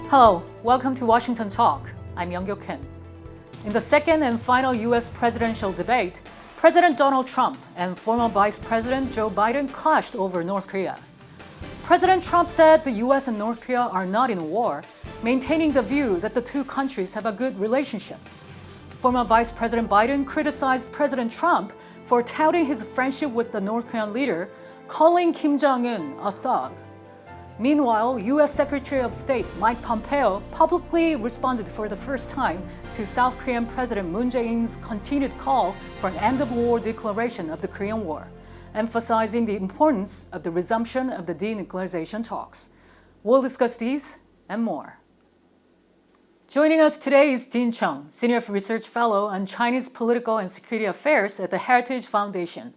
Hello, welcome to Washington Talk. I'm Young-Gyo Kim. In the second and final U.S. presidential debate, President Donald Trump and former Vice President Joe Biden clashed over North Korea. President Trump said the U.S. and North Korea are not in a war, maintaining the view that the two countries have a good relationship. Former Vice President Biden criticized President Trump for touting his friendship with the North Korean leader, calling Kim Jong-un a thug. Meanwhile, U.S. Secretary of State Mike Pompeo publicly responded for the first time to South Korean President Moon Jae-in's continued call for an end-of-war declaration of the Korean War, emphasizing the importance of the resumption of the denuclearization talks. We'll discuss these and more. Joining us today is Dean Cheng, Senior Research Fellow on Chinese Political and Security Affairs at the Heritage Foundation.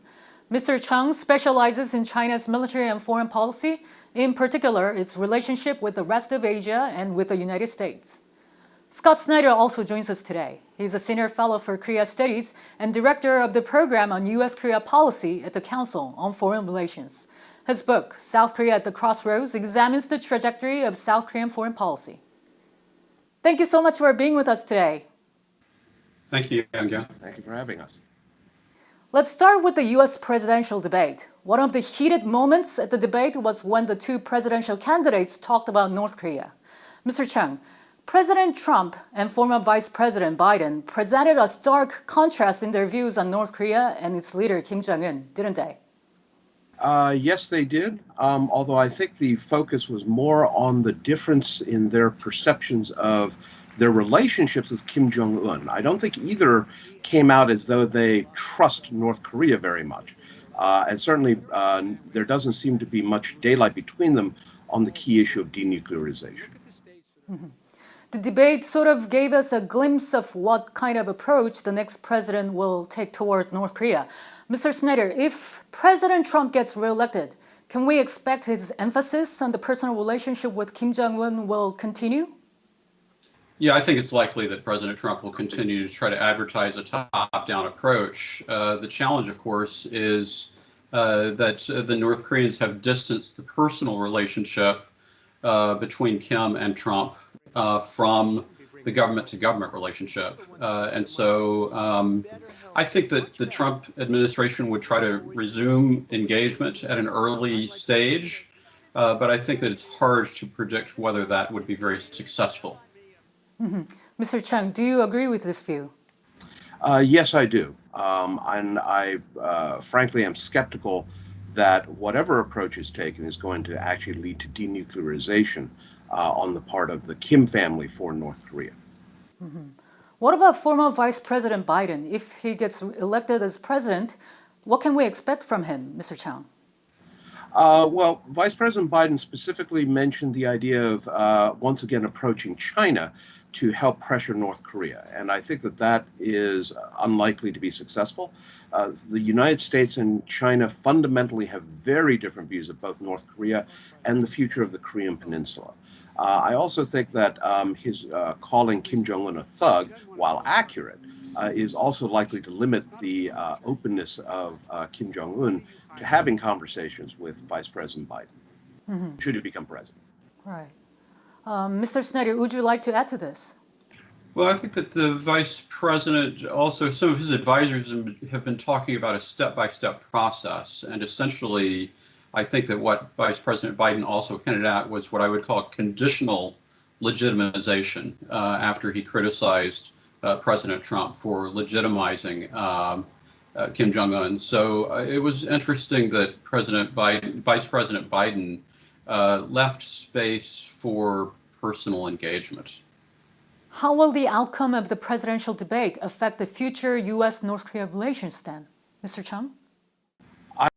Mr. Cheng specializes in China's military and foreign policy, in particular, its relationship with the rest of Asia and with the United States. Scott Snyder also joins us today. He's a Senior Fellow for Korea Studies and Director of the Program on U.S.-Korea Policy at the Council on Foreign Relations. His book, South Korea at the Crossroads, examines the trajectory of South Korean foreign policy. Thank you so much for being with us today. Thank you, Young-Gyo. Thank you for having us. Let's start with the U.S. presidential debate. One of the heated moments at the debate was when the two presidential candidates talked about North Korea. Mr. Cheng, President Trump and former Vice President Biden presented a stark contrast in their views on North Korea and its leader Kim Jong-un, didn't they? Yes, they did, although I think the focus was more on the difference in their perceptions of their relationships with Kim Jong-un. I don't think either came out as though they trust North Korea very much. And certainly there doesn't seem to be much daylight between them on the key issue of denuclearization. Mm-hmm. The debate sort of gave us a glimpse of what kind of approach the next president will take towards North Korea. Mr. Snyder, if President Trump gets reelected, can we expect his emphasis on the personal relationship with Kim Jong-un will continue? Yeah, I think it's likely that President Trump will continue to try to advertise a top-down approach. The challenge, of course, is that the North Koreans have distanced the personal relationship between Kim and Trump from the government-to-government relationship. And so I think that the Trump administration would try to resume engagement at an early stage, but I think that it's hard to predict whether that would be very successful. Mm-hmm. Mr. Cheng, do you agree with this view? Yes, I do. And I frankly am skeptical that whatever approach is taken is going to actually lead to denuclearization on the part of the Kim family for North Korea. Mm-hmm. What about former Vice President Biden? If he gets elected as president, what can we expect from him, Mr. Cheng? Well, Vice President Biden specifically mentioned the idea of once again approaching China to help pressure North Korea. And I think that that is unlikely to be successful. The United States and China fundamentally have very different views of both North Korea and the future of the Korean Peninsula. I also think that his calling Kim Jong-un a thug, while accurate, is also likely to limit the openness of Kim Jong-un to having conversations with Vice President Biden, should he become president. Right. Mr. Snyder, would you like to add to this? Well, I think that the vice president, also some of his advisors have been talking about a step-by-step process. And essentially, I think that what Vice President Biden also hinted at was what I would call conditional legitimization after he criticized President Trump for legitimizing Kim Jong-un. So it was interesting that Vice President Biden left space for personal engagement. How will the outcome of the presidential debate affect the future U.S.-North Korea relations then? Mr. Cheng? I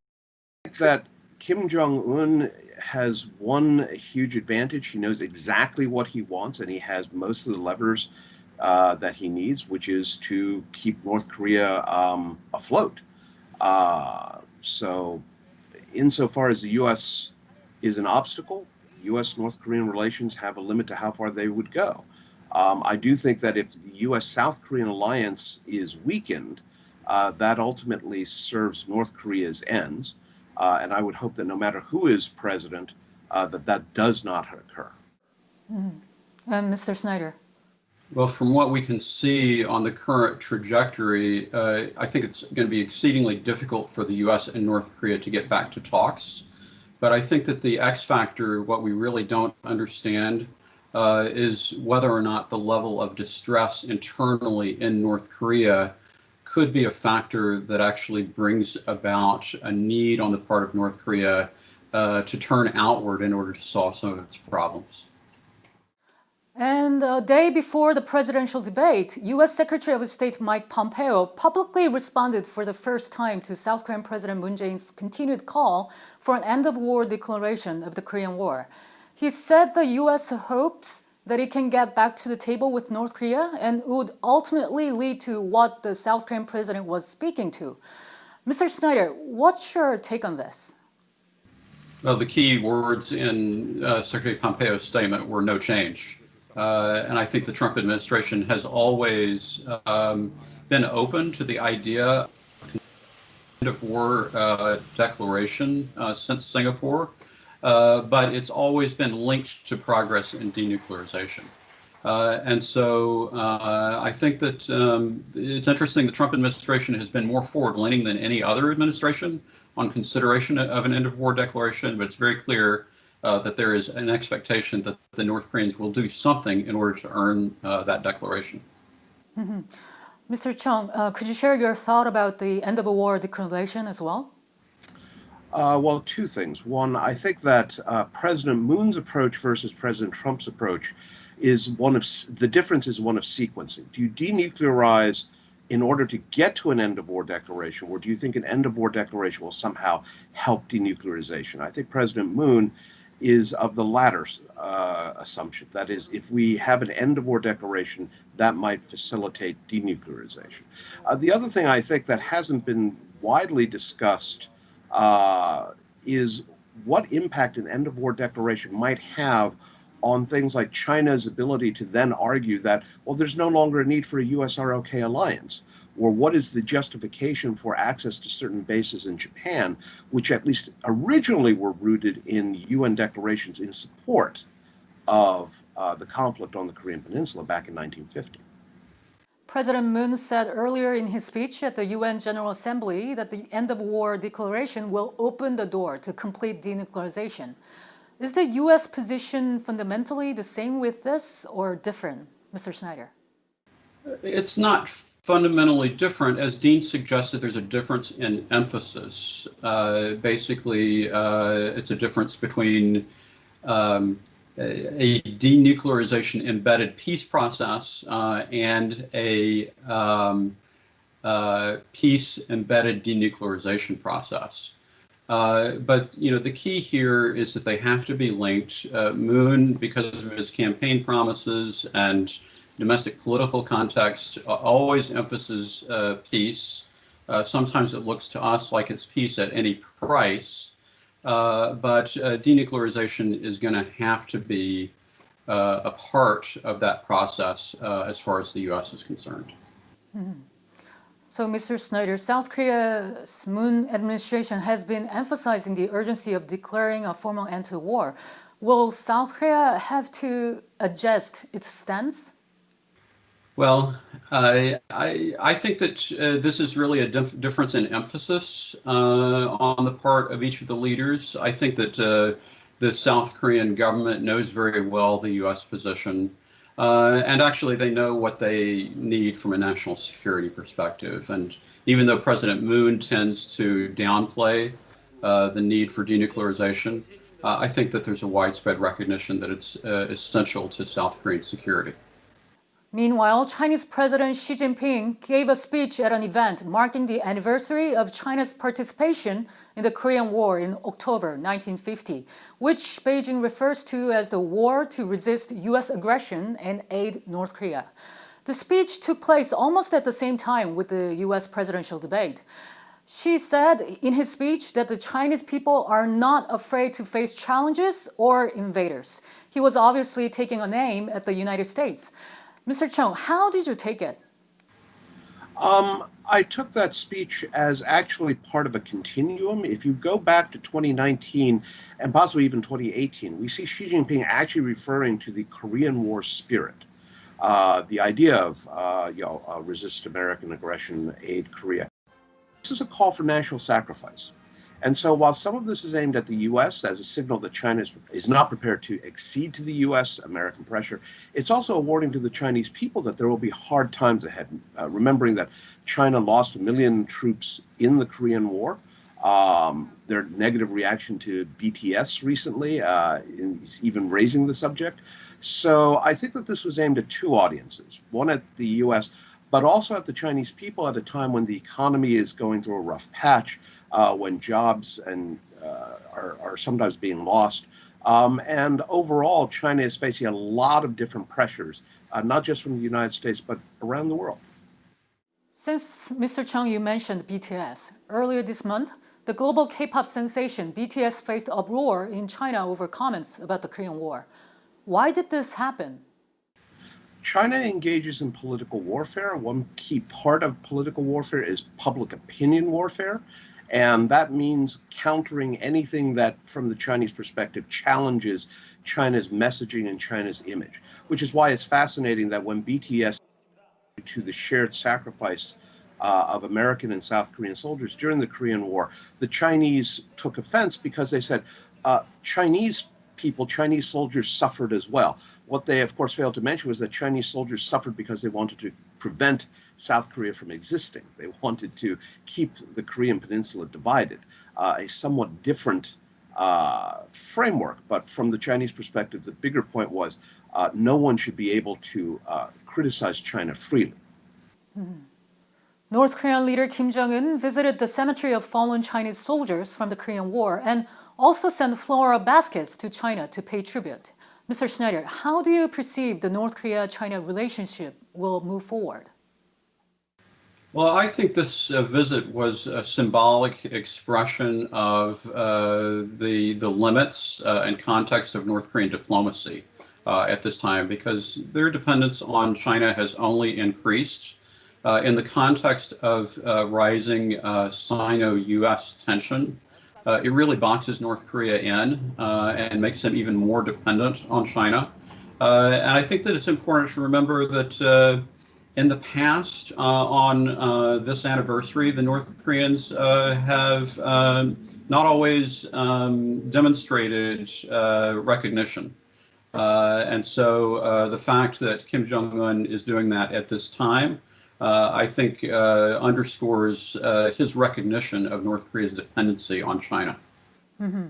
think that Kim Jong-un has one huge advantage. He knows exactly what he wants, and he has most of the levers that he needs, which is to keep North Korea afloat. So insofar as the U.S. is an obstacle, U.S.-North Korean relations have a limit to how far they would go. I do think that if the U.S.-South Korean alliance is weakened, that ultimately serves North Korea's ends. And I would hope that no matter who is president, that does not occur. Mm. And Mr. Snyder? Well, from what we can see on the current trajectory, I think it's going to be exceedingly difficult for the U.S. and North Korea to get back to talks. But I think that the X factor, what we really don't understand, is whether or not the level of distress internally in North Korea could be a factor that actually brings about a need on the part of North Korea to turn outward in order to solve some of its problems. And a day before the presidential debate, U.S. Secretary of State Mike Pompeo publicly responded for the first time to South Korean President Moon Jae-in's continued call for an end-of-war declaration of the Korean War. He said the U.S. hopes that it can get back to the table with North Korea and would ultimately lead to what the South Korean president was speaking to. Mr. Snyder, what's your take on this? Well, the key words in Secretary Pompeo's statement were no change. And I think the Trump administration has always been open to the idea of end of war declaration since Singapore, but it's always been linked to progress in denuclearization. And so I think that it's interesting the Trump administration has been more forward-leaning than any other administration on consideration of an end-of-war declaration, but it's very clear that there is an expectation that the North Koreans will do something in order to earn that declaration. Mm-hmm. Mr. Cheng, could you share your thought about the end-of-war declaration as well? Well, two things. One, I think that President Moon's approach versus President Trump's approach is the difference is one of sequencing. Do you denuclearize in order to get to an end-of-war declaration, or do you think an end-of-war declaration will somehow help denuclearization? I think President Moon is of the latter assumption. That is, if we have an end-of-war declaration, that might facilitate denuclearization. The other thing I think that hasn't been widely discussed is what impact an end-of-war declaration might have on things like China's ability to then argue that, well, there's no longer a need for a US-ROK alliance, or what is the justification for access to certain bases in Japan, which at least originally were rooted in UN declarations in support of the conflict on the Korean Peninsula back in 1950. President Moon said earlier in his speech at the UN General Assembly that the end-of-war declaration will open the door to complete denuclearization. Is the U.S. position fundamentally the same with this or different, Mr. Snyder? It's not fundamentally different. As Dean suggested, there's a difference in emphasis. Basically, it's a difference between a denuclearization embedded peace process and a peace embedded denuclearization process. But the key here is that they have to be linked. Moon, because of his campaign promises and domestic political context, always emphasizes peace. Sometimes it looks to us like it's peace at any price, but denuclearization is going to have to be a part of that process as far as the U.S. is concerned. Mm-hmm. So, Mr. Snyder, South Korea's Moon administration has been emphasizing the urgency of declaring a formal end to the war. Will South Korea have to adjust its stance? Well, I think that this is really a difference in emphasis on the part of each of the leaders. I think that the South Korean government knows very well the U.S. position. And actually, they know what they need from a national security perspective. And even though President Moon tends to downplay the need for denuclearization, I think that there's a widespread recognition that it's essential to South Korean security. Meanwhile, Chinese President Xi Jinping gave a speech at an event marking the anniversary of China's participation in the Korean War in October 1950, which Beijing refers to as the war to resist U.S. aggression and aid North Korea. The speech took place almost at the same time with the U.S. presidential debate. Xi said in his speech that the Chinese people are not afraid to face challenges or invaders. He was obviously taking an aim at the United States. Mr. Cheng, how did you take it? I took that speech as actually part of a continuum. If you go back to 2019 and possibly even 2018, we see Xi Jinping actually referring to the Korean War spirit, the idea of resist American aggression, aid Korea. This is a call for national sacrifice. And so while some of this is aimed at the U.S. as a signal that China is not prepared to accede to the U.S. American pressure, it's also a warning to the Chinese people that there will be hard times ahead, remembering that China lost 1 million troops in the Korean War. Their negative reaction to BTS recently, even raising the subject. So I think that this was aimed at two audiences, one at the U.S., but also at the Chinese people at a time when the economy is going through a rough patch, when jobs are sometimes being lost. And overall, China is facing a lot of different pressures, not just from the United States, but around the world. Since Mr. Cheng, you mentioned BTS. Earlier this month, the global K-pop sensation BTS faced uproar in China over comments about the Korean War. Why did this happen? China engages in political warfare. One key part of political warfare is public opinion warfare. And that means countering anything that, from the Chinese perspective, challenges China's messaging and China's image, which is why it's fascinating that when BTS to the shared sacrifice of American and South Korean soldiers during the Korean War, the Chinese took offense because they said Chinese people, Chinese soldiers suffered as well. What they, of course, failed to mention was that Chinese soldiers suffered because they wanted to prevent South Korea from existing. They wanted to keep the Korean peninsula divided, a somewhat different framework. But from the Chinese perspective, the bigger point was no one should be able to criticize China freely. North Korean leader Kim Jong-un visited the cemetery of fallen Chinese soldiers from the Korean War and also sent floral baskets to China to pay tribute. Mr. Snyder, how do you perceive the North Korea-China relationship will move forward? Well, I think this visit was a symbolic expression of the limits and context of North Korean diplomacy at this time, because their dependence on China has only increased. In the context of rising Sino-U.S. tension, it really boxes North Korea in and makes them even more dependent on China. And I think that it's important to remember that in the past, on this anniversary, the North Koreans have not always demonstrated recognition. And so the fact that Kim Jong-un is doing that at this time, I think underscores his recognition of North Korea's dependency on China. Mm-hmm.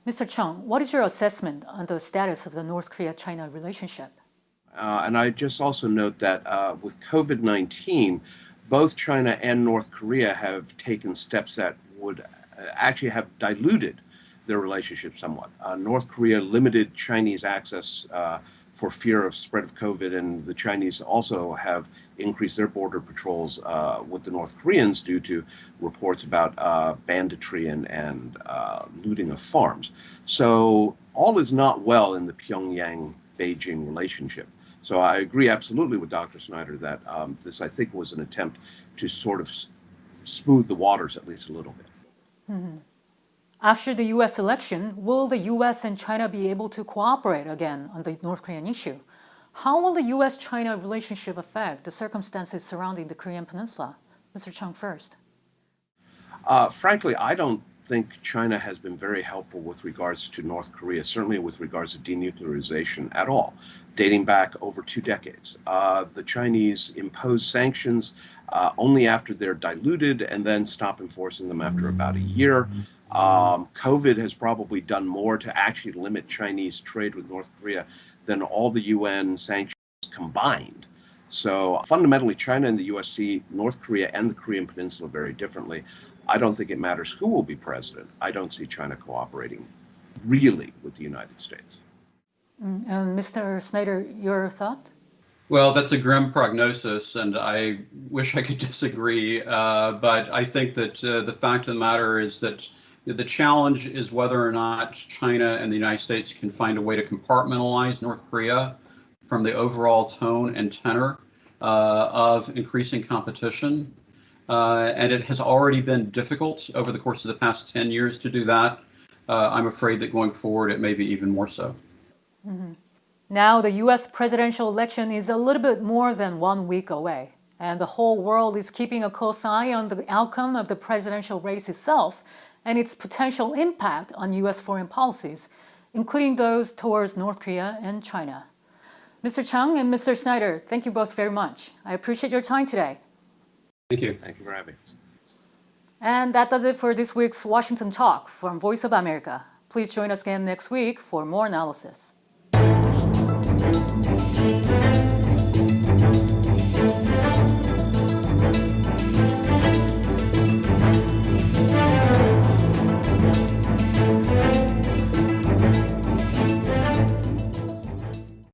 Mr. Cheng, what is your assessment on the status of the North Korea-China relationship? And I just also note that with COVID-19, both China and North Korea have taken steps that would actually have diluted their relationship somewhat. North Korea limited Chinese access for fear of spread of COVID, and the Chinese also have increased their border patrols with the North Koreans due to reports about banditry and looting of farms. So all is not well in the Pyongyang-Beijing relationship. So I agree absolutely with Dr. Snyder that this, I think, was an attempt to sort of smooth the waters at least a little bit. Mm-hmm. After the U.S. election, will the U.S. and China be able to cooperate again on the North Korean issue? How will the U.S.-China relationship affect the circumstances surrounding the Korean Peninsula? Mr. Cheng first. Frankly, I don't think China has been very helpful with regards to North Korea, certainly with regards to denuclearization at all, dating back over 2 decades. The Chinese impose sanctions only after they're diluted and then stop enforcing them after about a year. COVID has probably done more to actually limit Chinese trade with North Korea than all the UN sanctions combined. So fundamentally, China and the US see North Korea and the Korean Peninsula very differently. I don't think it matters who will be president. I don't see China cooperating really with the United States. And Mr. Snyder, your thought? Well, that's a grim prognosis, and I wish I could disagree. But I think that the fact of the matter is that the challenge is whether or not China and the United States can find a way to compartmentalize North Korea from the overall tone and tenor of increasing competition. And it has already been difficult over the course of the past 10 years to do that. I'm afraid that going forward, it may be even more so. Now, the US presidential election is a little bit more than 1 week away, and the whole world is keeping a close eye on the outcome of the presidential race itself and its potential impact on US foreign policies, including those towards North Korea and China. Mr. Cheng and Mr. Snyder, thank you both very much. I appreciate your time today. Thank you. Thank you for having us. And that does it for this week's Washington Talk from Voice of America. Please join us again next week for more analysis.